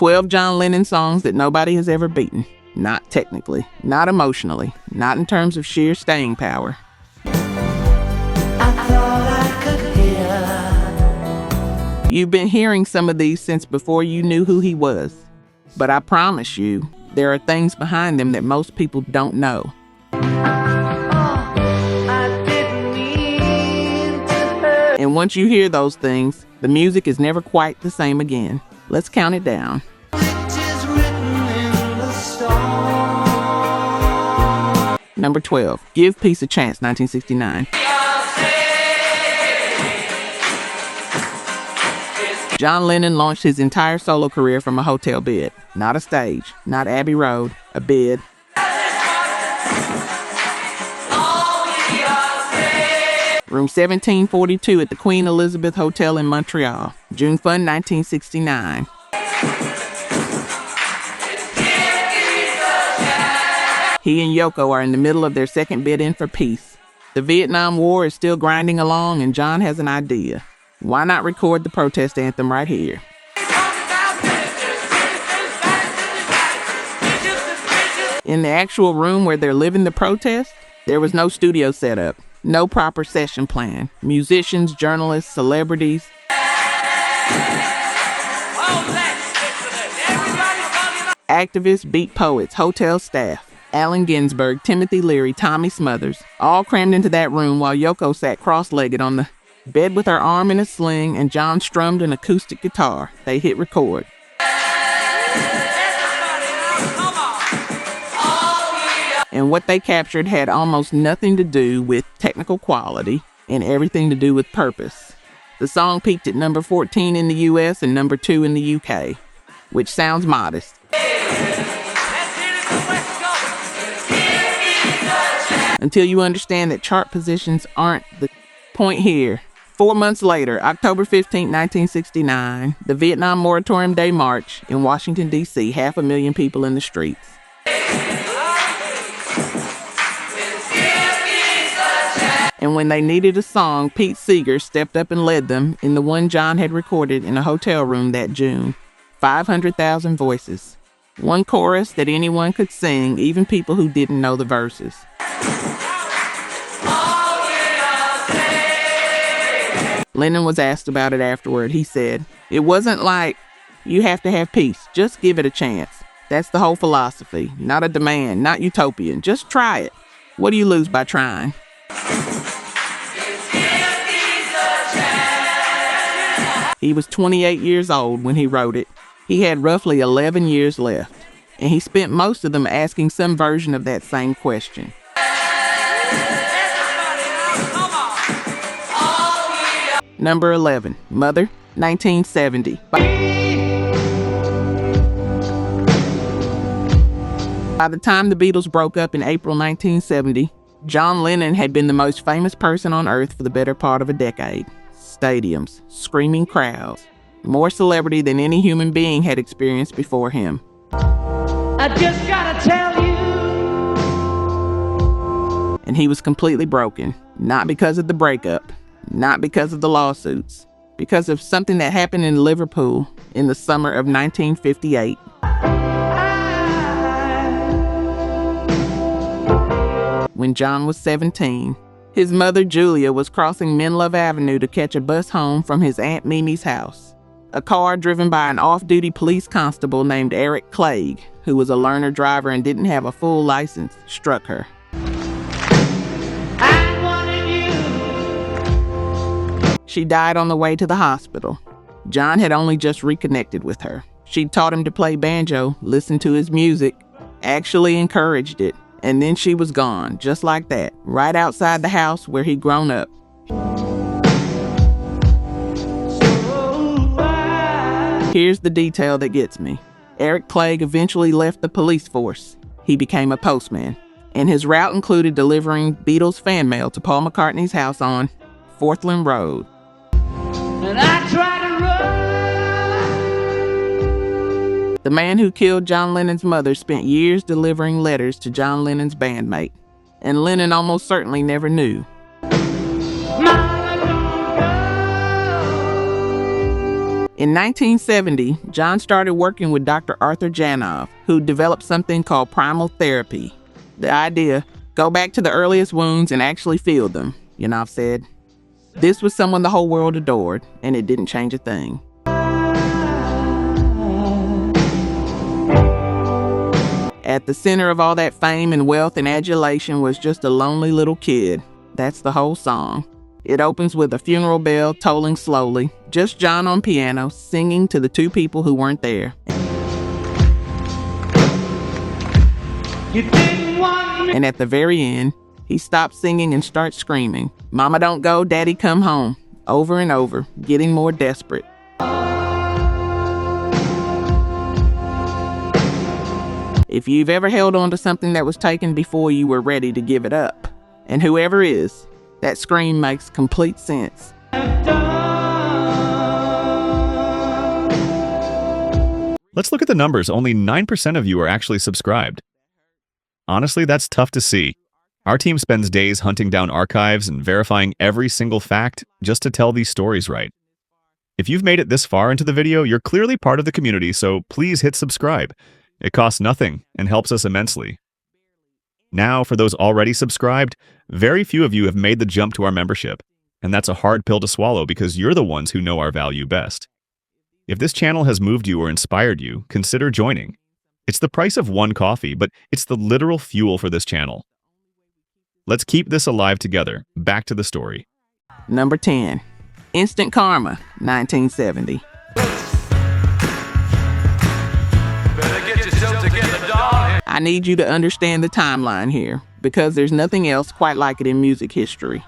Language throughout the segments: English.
12 John Lennon songs that nobody has ever beaten. Not technically, not emotionally, not in terms of sheer staying power. I thought I could hear. You've been hearing some of these since before you knew who he was. But I promise you, there are things behind them that most people don't know. And once you hear those things, the music is never quite the same again. Let's count it down. Number 12, Give Peace a Chance, 1969. John Lennon launched his entire solo career from a hotel bed. Not a stage, not Abbey Road, a bed. Room 1742 at the Queen Elizabeth Hotel in Montreal, June 1, 1969. He and Yoko are in the middle of their second bid-in for peace. The Vietnam War is still grinding along, and John has an idea. Why not record the protest anthem right here? In the actual room where they're living the protest, there was no studio setup, no proper session plan. Musicians, journalists, celebrities. Activists, beat poets, hotel staff. Allen Ginsberg, Timothy Leary, Tommy Smothers, all crammed into that room while Yoko sat cross-legged on the bed with her arm in a sling and John strummed an acoustic guitar. They hit record. And what they captured had almost nothing to do with technical quality and everything to do with purpose. The song peaked at number 14 in the US and number 2 in the UK, which sounds modest. Until you understand that chart positions aren't the point here. 4 months later, October 15, 1969, the Vietnam Moratorium Day March in Washington, D.C., 500,000 people in the streets. And when they needed a song, Pete Seeger stepped up and led them in the one John had recorded in a hotel room that June. 500,000 voices. One chorus that anyone could sing, even people who didn't know the verses. Lennon was asked about it afterward. He said, "It wasn't like, you have to have peace. Just give it a chance. That's the whole philosophy. Not a demand, not utopian. Just try it. What do you lose by trying?" He was 28 years old when he wrote it. He had roughly 11 years left, and he spent most of them asking some version of that same question. Number 11, Mother, 1970. By the time the Beatles broke up in April 1970, John Lennon had been the most famous person on earth for the better part of a decade. Stadiums, screaming crowds, more celebrity than any human being had experienced before him. I just gotta tell you. And he was completely broken, not because of the breakup, not because of the lawsuits, because of something that happened in Liverpool in the summer of 1958. When John was 17, his mother Julia was crossing Menlove Avenue to catch a bus home from his Aunt Mimi's house. A car driven by an off-duty police constable named Eric Clegg, who was a learner driver and didn't have a full license, struck her. She died on the way to the hospital. John had only just reconnected with her. She'd taught him to play banjo, listened to his music, actually encouraged it, and then she was gone, just like that, right outside the house where he'd grown up. Here's the detail that gets me. Eric Clegg eventually left the police force. He became a postman, and his route included delivering Beatles fan mail to Paul McCartney's house on Forthland Road. And I try to run. The man who killed John Lennon's mother spent years delivering letters to John Lennon's bandmate, and Lennon almost certainly never knew. In 1970, John started working with Dr. Arthur Janov, who developed something called primal therapy. The idea, go back to the earliest wounds and actually feel them, Janov said. This was someone the whole world adored, and it didn't change a thing. At the center of all that fame and wealth and adulation was just a lonely little kid. That's the whole song. It opens with a funeral bell tolling slowly, just John on piano singing to the two people who weren't there. You didn't want me. And at the very end, he stops singing and starts screaming, "Mama don't go, Daddy come home," over and over, getting more desperate. If you've ever held on to something that was taken before you were ready to give it up, and whoever is, that scream makes complete sense. Let's look at the numbers. Only 9% of you are actually subscribed. Honestly, that's tough to see. Our team spends days hunting down archives and verifying every single fact just to tell these stories right. If you've made it this far into the video, you're clearly part of the community, so please hit subscribe. It costs nothing and helps us immensely. Now, for those already subscribed, very few of you have made the jump to our membership, and that's a hard pill to swallow because you're the ones who know our value best. If this channel has moved you or inspired you, consider joining. It's the price of one coffee, but it's the literal fuel for this channel. Let's keep this alive together. Back to the story. Number 10. Instant Karma, 1970. I need you to understand the timeline here, because there's nothing else quite like it in music history.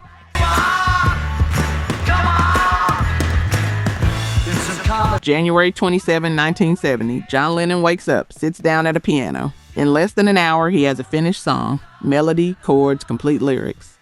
January 27, 1970, John Lennon wakes up, sits down at a piano. In less than an hour, he has a finished song, melody, chords, complete lyrics.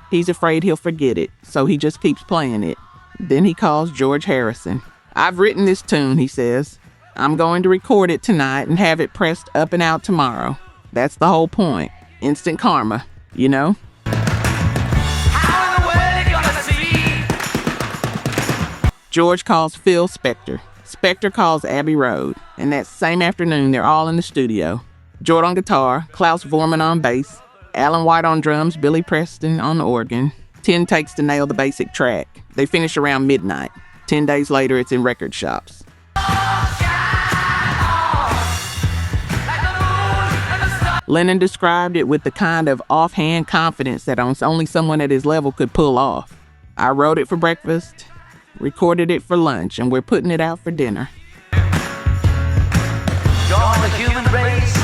He's afraid he'll forget it, so he just keeps playing it. Then he calls George Harrison. "I've written this tune," he says. "I'm going to record it tonight and have it pressed up and out tomorrow." That's the whole point. Instant karma, you know? How in the world you gonna see? George calls Phil Spector. Spector calls Abbey Road. And that same afternoon, they're all in the studio. George on guitar, Klaus Vormann on bass, Alan White on drums, Billy Preston on the organ. 10 takes to nail the basic track. They finish around midnight. 10 days later, it's in record shops. Lennon described it with the kind of offhand confidence that only someone at his level could pull off. "I wrote it for breakfast, recorded it for lunch, and we're putting it out for dinner." Join the human race.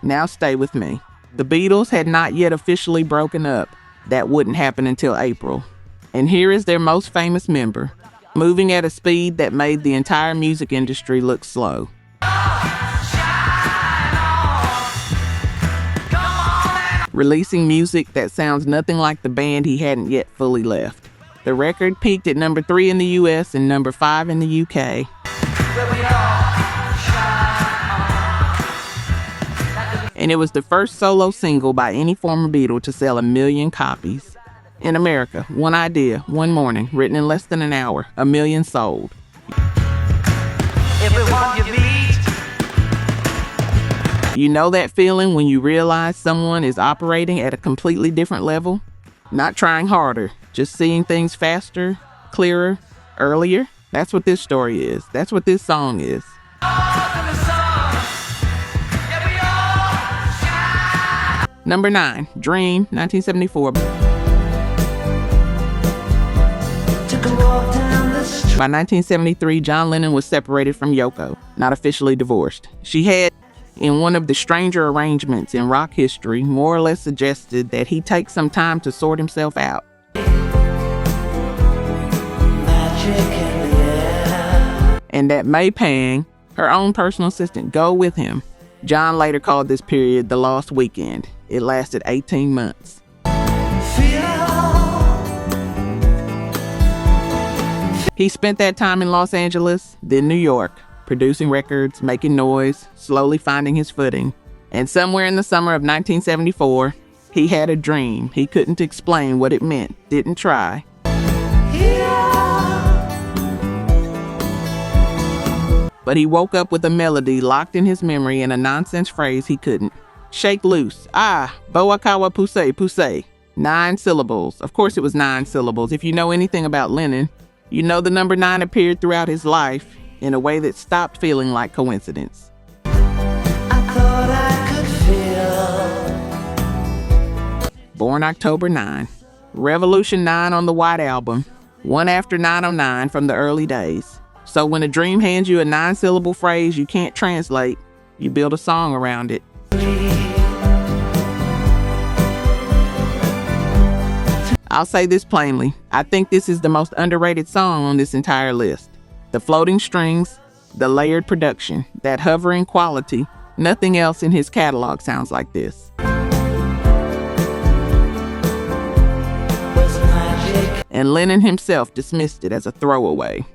Now stay with me. The Beatles had not yet officially broken up. That wouldn't happen until April. And here is their most famous member, moving at a speed that made the entire music industry look slow. Releasing music that sounds nothing like the band he hadn't yet fully left. The record peaked at number 3 in the US and number 5 in the UK. And it was the first solo single by any former Beatle to sell 1 million copies. In America, one idea, one morning, written in less than an hour, 1 million sold. Everyone you meet. You know that feeling when you realize someone is operating at a completely different level? Not trying harder, just seeing things faster, clearer, earlier? That's what this story is. That's what this song is. Number 9, Dream, 1974. By 1973, John Lennon was separated from Yoko, not officially divorced. She had, in one of the stranger arrangements in rock history, more or less suggested that he take some time to sort himself out. And that May Pang, her own personal assistant, go with him. John later called this period the Lost Weekend. It lasted 18 months. He spent that time in Los Angeles, then New York, producing records, making noise, slowly finding his footing. And somewhere in the summer of 1974, He had a dream. He couldn't explain what it meant, didn't try. But he woke up with a melody locked in his memory and a nonsense phrase he couldn't. Shake loose. Ah, Boakawa Pusei Pusei. 9 syllables. Of course it was 9 syllables. If you know anything about Lennon, you know the number 9 appeared throughout his life in a way that stopped feeling like coincidence. I thought I could feel. Born October 9. Revolution 9 on the White Album. One after 909 from the early days. So when a dream hands you a 9-syllable phrase you can't translate, you build a song around it. I'll say this plainly. I think this is the most underrated song on this entire list. The floating strings, the layered production, that hovering quality, nothing else in his catalog sounds like this. And Lennon himself dismissed it as a throwaway.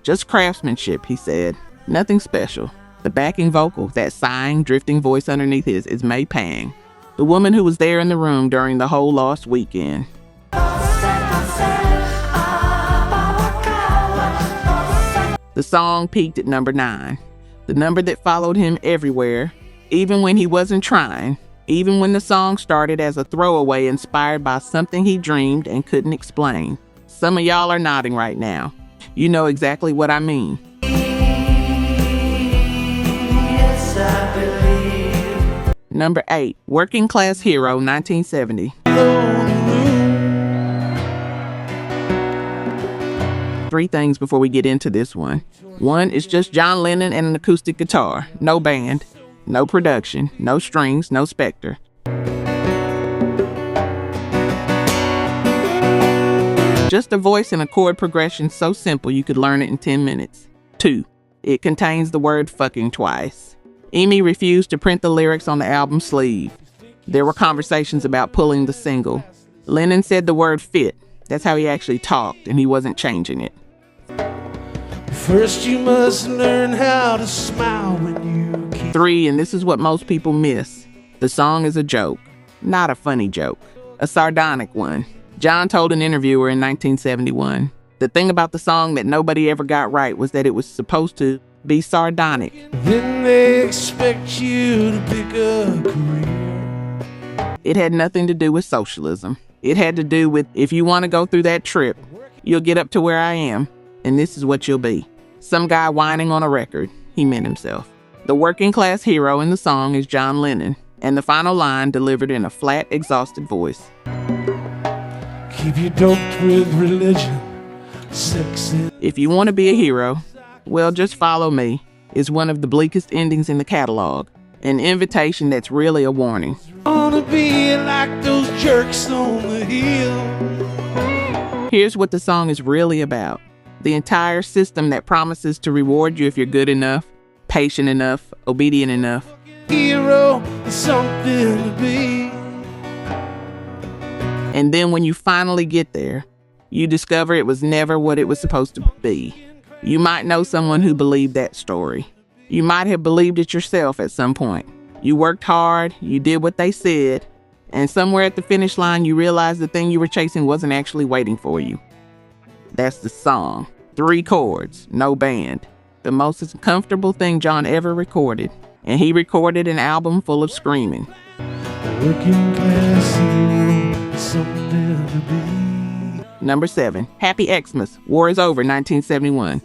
Just craftsmanship, he said. Nothing special. The backing vocal, that sighing, drifting voice underneath his, is May Pang, the woman who was there in the room during the whole Lost weekend. The song peaked at number 9, the number that followed him everywhere, even when he wasn't trying, even when the song started as a throwaway inspired by something he dreamed and couldn't explain. Some of y'all are nodding right now. You know exactly what I mean. Yes, I believe. Number 8, Working Class Hero, 1970. 3 things before we get into this one. 1 is just John Lennon and an acoustic guitar. No band, no production, no strings, no Spectre. Just a voice and a chord progression so simple you could learn it in 10 minutes. 2, it contains the word fucking twice. Amy refused to print the lyrics on the album sleeve. There were conversations about pulling the single. Lennon said the word fit. That's how he actually talked, and he wasn't changing it. First you must learn how to smile when you can. 3, and this is what most people miss. The song is a joke. Not a funny joke. A sardonic one. John told an interviewer in 1971, the thing about the song that nobody ever got right was that it was supposed to be sardonic. Then they expect you to pick a career. It had nothing to do with socialism. It had to do with, if you want to go through that trip, you'll get up to where I am, and this is what you'll be. Some guy whining on a record. He meant himself. The working class hero in the song is John Lennon, and the final line delivered in a flat, exhausted voice. Keep you doped with religion, sex and... If you want to be a hero, well, just follow me is one of the bleakest endings in the catalog. An invitation that's really a warning. Wanna be like those jerks on the hill. Here's what the song is really about. The entire system that promises to reward you if you're good enough, patient enough, obedient enough. Hero is something to be. And then when you finally get there, you discover it was never what it was supposed to be. You might know someone who believed that story. You might have believed it yourself at some point. You worked hard, you did what they said, and somewhere at the finish line you realized the thing you were chasing wasn't actually waiting for you. That's the song. 3 chords, no band. The most comfortable thing John ever recorded. And he recorded an album full of screaming. Working class hero, something to be. Number 7, Happy Xmas, War is Over, 1971.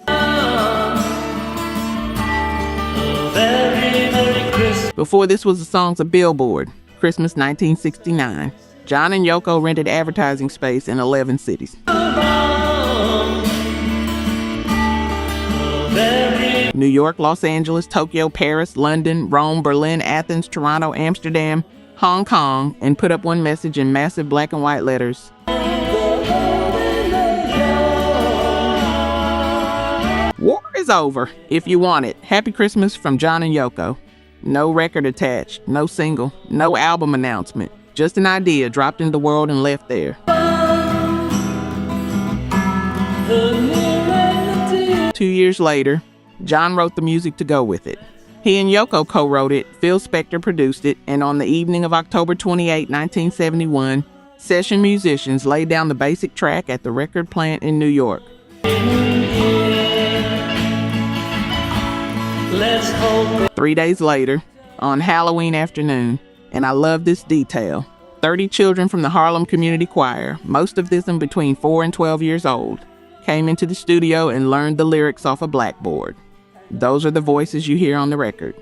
Before this was the songs of Billboard, Christmas 1969. John and Yoko rented advertising space in 11 cities. New York, Los Angeles, Tokyo, Paris, London, Rome, Berlin, Athens, Toronto, Amsterdam, Hong Kong, and put up one message in massive black and white letters. War is over. If you want it. Happy Christmas from John and Yoko. No record attached, no single, no album announcement. Just an idea dropped into the world and left there. 2 years later, John wrote the music to go with it. He and Yoko co-wrote it, Phil Spector produced it, and on the evening of October 28, 1971, session musicians laid down the basic track at the record plant in New York. 3 days later, on Halloween afternoon, and I love this detail, 30 children from the Harlem Community Choir, most of them between 4 and 12 years old, came into the studio and learned the lyrics off a blackboard. Those are the voices you hear on the record.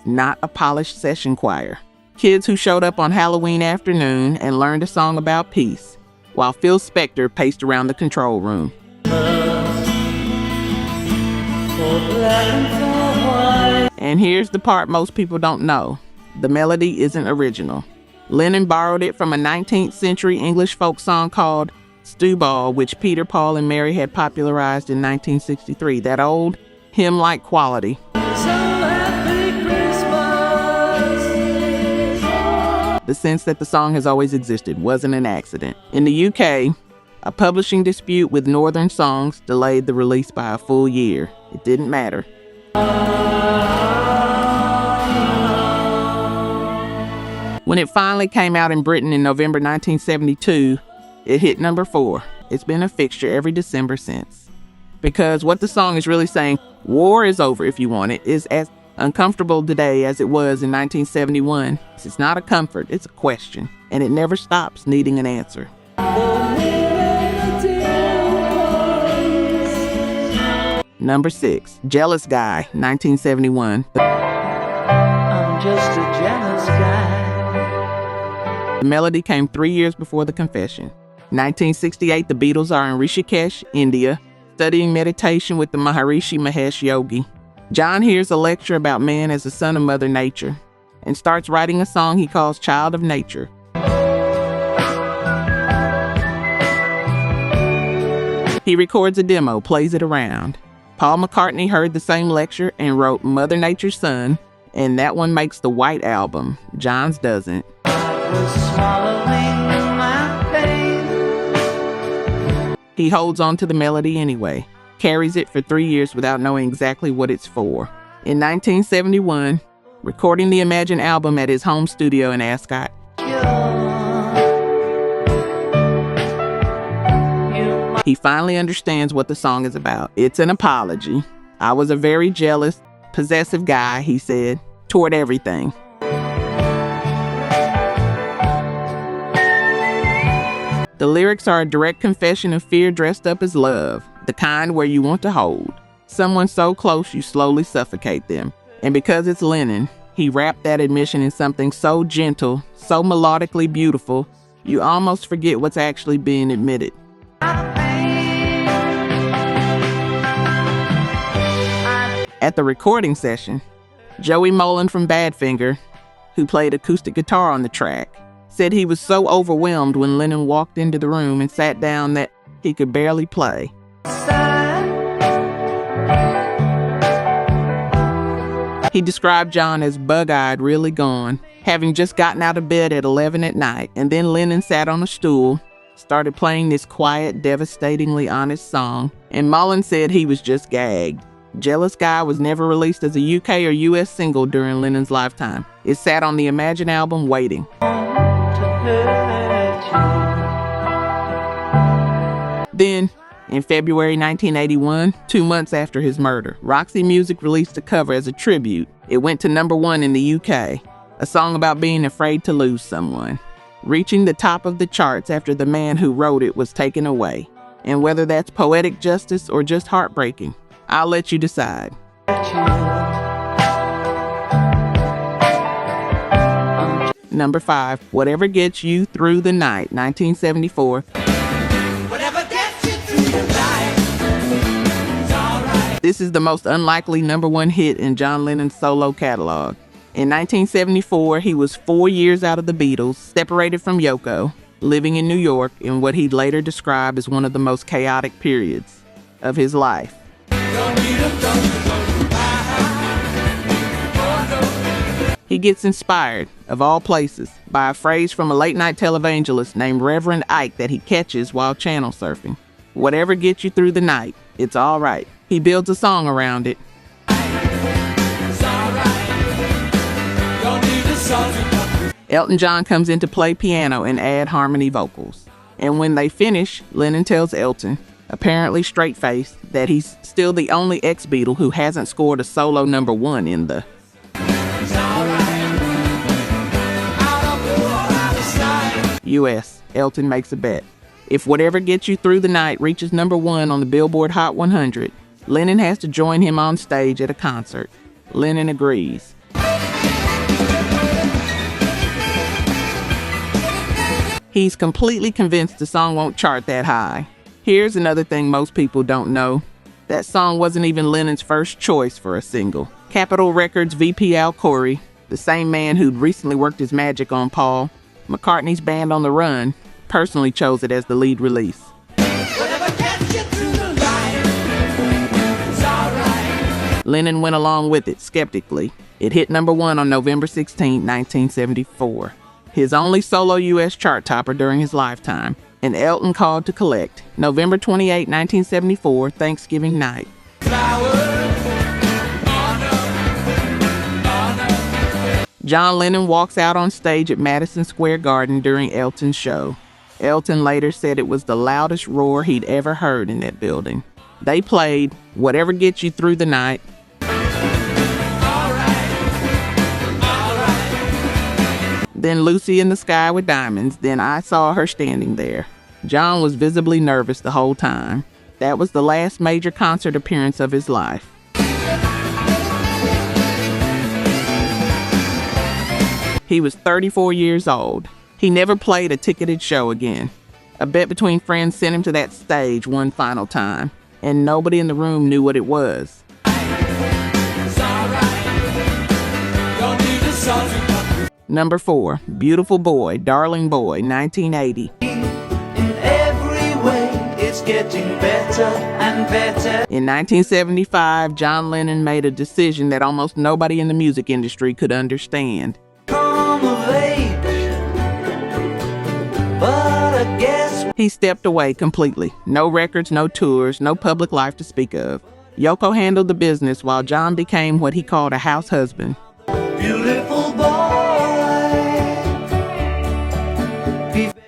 Not a polished session choir. Kids who showed up on Halloween afternoon and learned a song about peace, while Phil Spector paced around the control room. And here's the part most people don't know. The melody isn't original. Lennon borrowed it from a 19th century English folk song called Stewball, which Peter, Paul, and Mary had popularized in 1963. That old hymn-like quality. The sense that the song has always existed wasn't an accident. In the UK, a publishing dispute with Northern Songs delayed the release by a full year. It didn't matter. When it finally came out in Britain in November 1972, it hit number 4. It's been a fixture every December since. Because what the song is really saying, war is over if you want it, is as uncomfortable today as it was in 1971. It's not a comfort, it's a question, and it never stops needing an answer. Number 6, Jealous Guy, 1971. I'm just a jealous guy. The melody came 3 years before The Confession. 1968, the Beatles are in Rishikesh, India, studying meditation with the Maharishi Mahesh Yogi. John hears a lecture about man as a son of Mother Nature and starts writing a song he calls Child of Nature. He records a demo, plays it around. Paul McCartney heard the same lecture and wrote Mother Nature's Son, and that one makes the White Album. John's doesn't. He holds on to the melody anyway, carries it for 3 years without knowing exactly what it's for. In 1971, recording the Imagine album at his home studio in Ascot, he finally understands what the song is about. It's an apology. I was a very jealous, possessive guy, he said, toward everything. The lyrics are a direct confession of fear dressed up as love, the kind where you want to hold someone so close you slowly suffocate them. And because it's Lennon, he wrapped that admission in something so gentle, so melodically beautiful, you almost forget what's actually being admitted. At the recording session, Joey Mullen from Badfinger, who played acoustic guitar on the track, said he was so overwhelmed when Lennon walked into the room and sat down that he could barely play. He described John as bug-eyed, really gone, having just gotten out of bed at 11 at night, and then Lennon sat on a stool, started playing this quiet, devastatingly honest song, and Mullen said he was just gagged. Jealous Guy was never released as a UK or US single during Lennon's lifetime. It sat on the Imagine album waiting. Then, in February 1981, 2 months after his murder, Roxy Music released a cover as a tribute. It went to number 1 in the UK, a song about being afraid to lose someone, reaching the top of the charts after the man who wrote it was taken away. And whether that's poetic justice or just heartbreaking, I'll let you decide. Number 5, Whatever Gets You Through the Night, 1974. Whatever gets you through the night, it's all right. This is the most unlikely number 1 hit in John Lennon's solo catalog. In 1974, he was 4 years out of the Beatles, separated from Yoko, living in New York in what he'd later describe as one of the most chaotic periods of his life. He gets inspired, of all places, by a phrase from a late-night televangelist named Reverend Ike that he catches while channel surfing. Whatever gets you through the night, it's all right. He builds a song around it. It's alright. Don't need the salt to come. Elton John comes in to play piano and add harmony vocals. And when they finish, Lennon tells Elton, apparently straight-faced, that he's still the only ex-Beatle who hasn't scored a solo number one in the U.S. Elton makes a bet. If Whatever Gets You Through the Night reaches number one on the Billboard Hot 100, Lennon has to join him on stage at a concert. Lennon agrees. He's completely convinced the song won't chart that high. Here's another thing most people don't know. That song wasn't even Lennon's first choice for a single. Capitol Records VP Al Corey, the same man who'd recently worked his magic on Paul McCartney's band On the Run, personally chose it as the lead release. Whatever gets you through the night, it's alright. Lennon went along with it, skeptically. It hit number one on November 16, 1974. His only solo U.S. chart topper during his lifetime. And Elton called to collect. November 28, 1974, Thanksgiving night. John Lennon walks out on stage at Madison Square Garden during Elton's show. Elton later said it was the loudest roar he'd ever heard in that building. They played Whatever Gets You Through the Night, then Lucy in the Sky with Diamonds, then I Saw Her Standing There. John was visibly nervous the whole time. That was the last major concert appearance of his life. He was 34 years old. He never played a ticketed show again. A bet between friends sent him to that stage one final time, and nobody in the room knew what it was. Number 4, Beautiful Boy, Darling Boy, 1980. In every way, it's getting better and better. In 1975, John Lennon made a decision that almost nobody in the music industry could understand. Come of age, but I guess He stepped away completely. No records, no tours, no public life to speak of. Yoko handled the business while John became what he called a house husband. beautiful boy.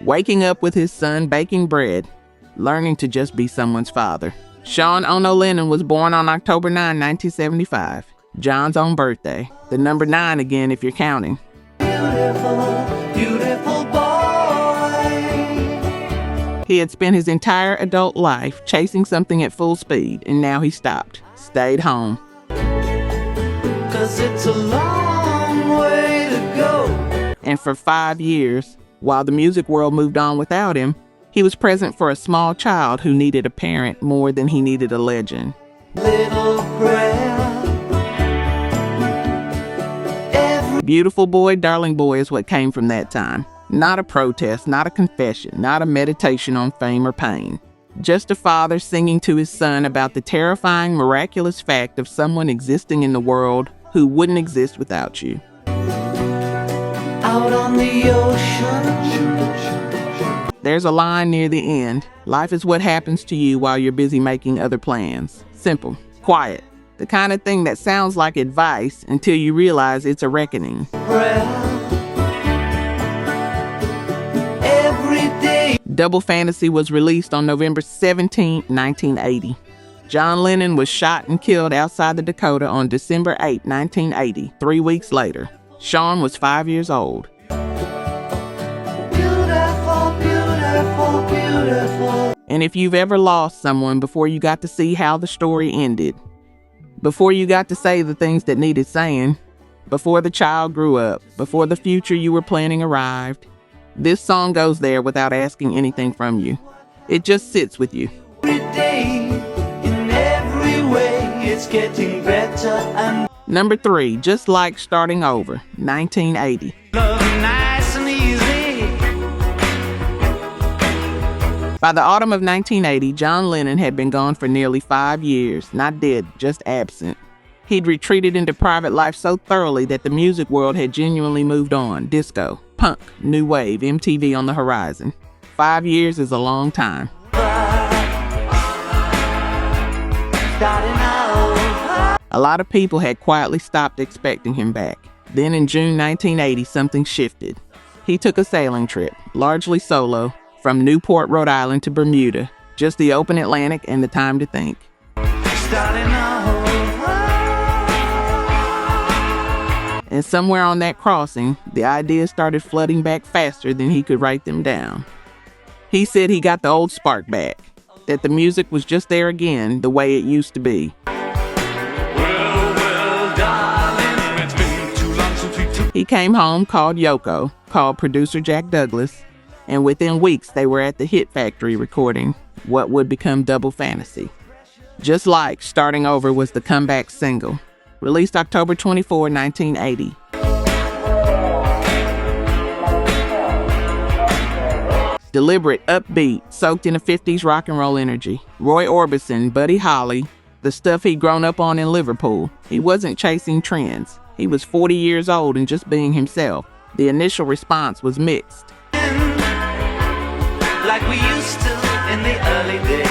Waking up with his son baking bread, learning to just be someone's father. Sean Ono Lennon was born on October 9, 1975, John's own birthday. The number 9 again if you're counting. Beautiful, beautiful boy. He had spent his entire adult life chasing something at full speed, and now he stopped, stayed home. 'Cause it's a long way to go. And for 5 years, while the music world moved on without him, he was present for a small child who needed a parent more than he needed a legend. Little prayer. Beautiful Boy, Darling Boy is what came from that time. Not a protest, not a confession, not a meditation on fame or pain. Just a father singing to his son about the terrifying, miraculous fact of someone existing in the world who wouldn't exist without you. Out on the ocean. There's a line near the end. Life is what happens to you while you're busy making other plans. Simple, quiet. The kind of thing that sounds like advice until you realize it's a reckoning. Prayer. Every day. Double Fantasy was released on November 17, 1980. John Lennon was shot and killed outside the Dakota on December 8, 1980, 3 weeks later. Sean was 5 years old. Beautiful, beautiful, beautiful. And if you've ever lost someone before you got to see how the story ended, before you got to say the things that needed saying, before the child grew up, before the future you were planning arrived, this song goes there without asking anything from you. It just sits with you. Every day, in every way, it's getting better and Number 3, Just Like Starting Over, 1980. love nice and easy. By the autumn of 1980, John Lennon had been gone for nearly 5 years, not dead, just absent. He'd retreated into private life so thoroughly that the music world had genuinely moved on. Disco, punk, new wave, MTV on the horizon. 5 years is a long time. A lot of people had quietly stopped expecting him back. Then in June 1980, something shifted. He took a sailing trip, largely solo, from Newport, Rhode Island to Bermuda, just the open Atlantic and the time to think. And somewhere on that crossing, the ideas started flooding back faster than he could write them down. He said he got the old spark back, that the music was just there again, the way it used to be. He came home, called Yoko, called producer Jack Douglas, and within weeks they were at the Hit Factory recording what would become Double Fantasy. Just Like Starting Over was the comeback single, released October 24, 1980. Deliberate, upbeat, soaked in a 50s rock and roll energy. Roy Orbison, Buddy Holly, the stuff he'd grown up on in Liverpool. He wasn't chasing trends. He was 40 years old and just being himself. The initial response was mixed. Like we used to in the early days.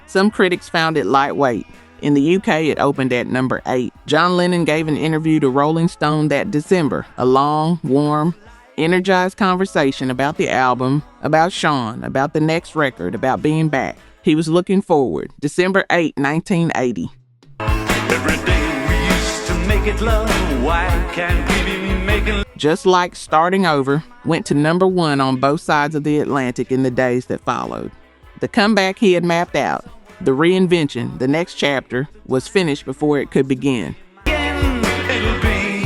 Some critics found it lightweight. In the UK, it opened at number 8. John Lennon gave an interview to Rolling Stone that December, a long, warm, energized conversation about the album, about Sean, about the next record, about being back. He was looking forward. December 8, 1980. Every day we used to make it love. Why can't we be making Just Like Starting Over went to number 1 on both sides of the Atlantic in the days that followed. The comeback he had mapped out, the reinvention, the next chapter, was finished before it could begin. It'll be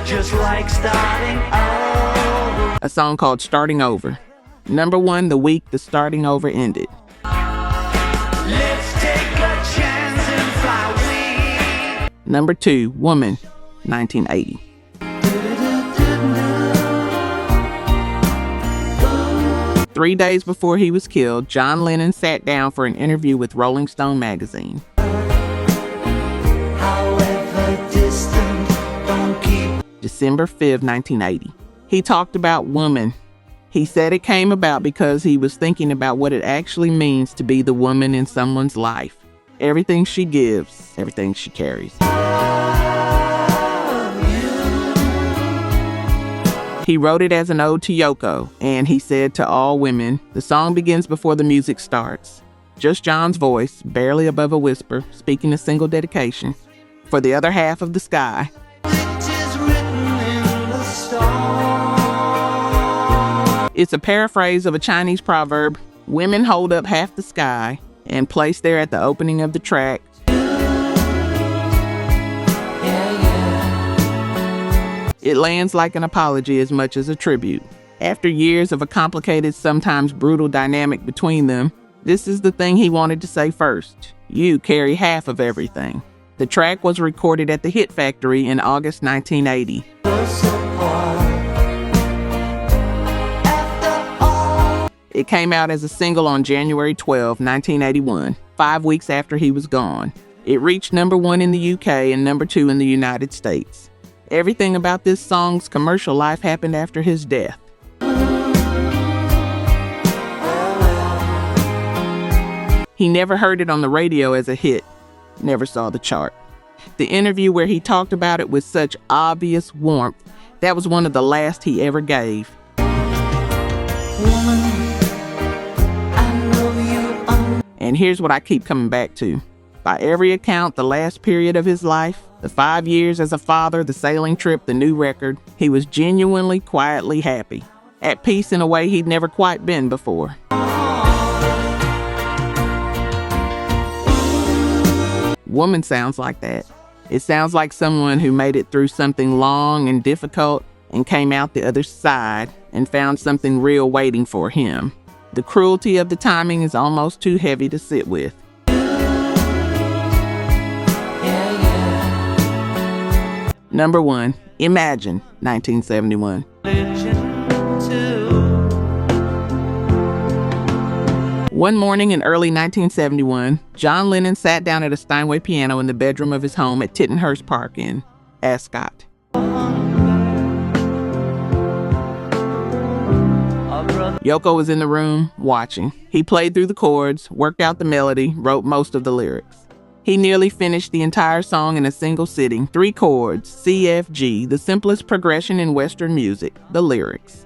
just like starting over. A song called Starting Over. Number 1 the week the Starting Over ended. Let's take a chance and fly away. Number 2, Woman, 1980. Three days before he was killed, John Lennon sat down for an interview with Rolling Stone magazine. However distant, don't keep. December 5, 1980. He talked about woman. He said it came about because he was thinking about what it actually means to be the woman in someone's life. Everything she gives, everything she carries. He wrote it as an ode to Yoko, and he said to all women, the song begins before the music starts. Just John's voice, barely above a whisper, speaking a single dedication. For the other half of the sky. It's a paraphrase of a Chinese proverb, women hold up half the sky, and placed there at the opening of the track. It lands like an apology as much as a tribute. After years of a complicated, sometimes brutal dynamic between them, this is the thing he wanted to say first. You carry half of everything. The track was recorded at the Hit Factory in August 1980. It came out as a single on January 12, 1981, 5 weeks after he was gone. It reached number 1 in the UK and number 2 in the United States. Everything about this song's commercial life happened after his death. He never heard it on the radio as a hit, never saw the chart. The interview where he talked about it with such obvious warmth, that was one of the last he ever gave. And here's what I keep coming back to. By every account, the last period of his life, the 5 years as a father, the sailing trip, the new record, he was genuinely, quietly happy. At peace in a way he'd never quite been before. Woman sounds like that. It sounds like someone who made it through something long and difficult and came out the other side and found something real waiting for him. The cruelty of the timing is almost too heavy to sit with. Number 1, Imagine, 1971. One morning in early 1971, John Lennon sat down at a Steinway piano in the bedroom of his home at Tittenhurst Park in Ascot. Yoko was in the room, watching. He played through the chords, worked out the melody, wrote most of the lyrics. He nearly finished the entire song in a single sitting, 3 chords, C, F, G, the simplest progression in Western music, the lyrics.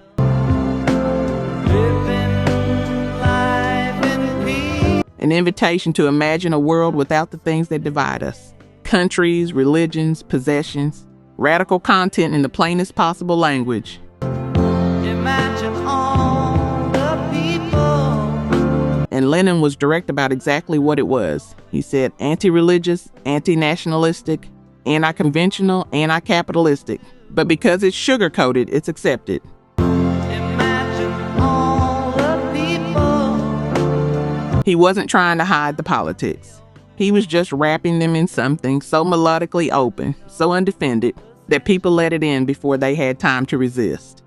An invitation to imagine a world without the things that divide us. Countries, religions, possessions, radical content in the plainest possible language. Imagine all the people. And Lennon was direct about exactly what it was. He said anti-religious, anti-nationalistic, anti-conventional, anti-capitalistic. But because it's sugar-coated, it's accepted. Imagine all the people. He wasn't trying to hide the politics. He was just wrapping them in something so melodically open, so undefended, that people let it in before they had time to resist.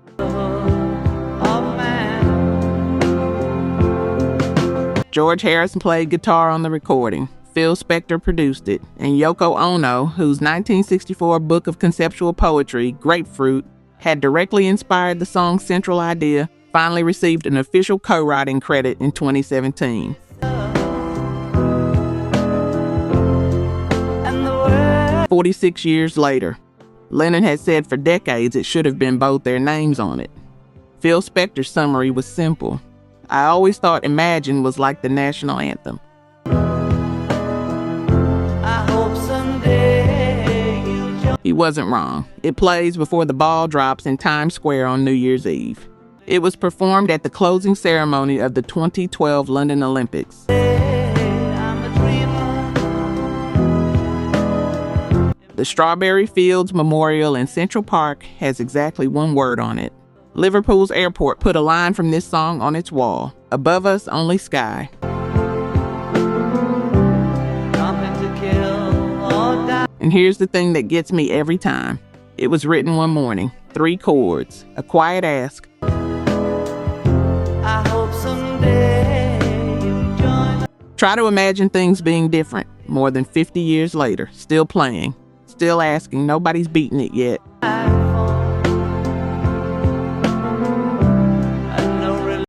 George Harrison played guitar on the recording. Phil Spector produced it. And Yoko Ono, whose 1964 book of conceptual poetry, Grapefruit, had directly inspired the song's central idea, finally received an official co-writing credit in 2017. 46 years later, Lennon had said for decades it should have been both their names on it. Phil Spector's summary was simple. I always thought Imagine was like the national anthem. I hope someday you'll join. He wasn't wrong. It plays before the ball drops in Times Square on New Year's Eve. It was performed at the closing ceremony of the 2012 London Olympics. I'm a dreamer. The Strawberry Fields Memorial in Central Park has exactly one word on it. Liverpool's airport put a line from this song on its wall. Above us, only sky. Jumping to kill or die. And here's the thing that gets me every time. It was written one morning. 3 chords. A quiet ask. I hope someday you'll join. Try to imagine things being different. More than 50 years later. Still playing. Still asking. Nobody's beaten it yet.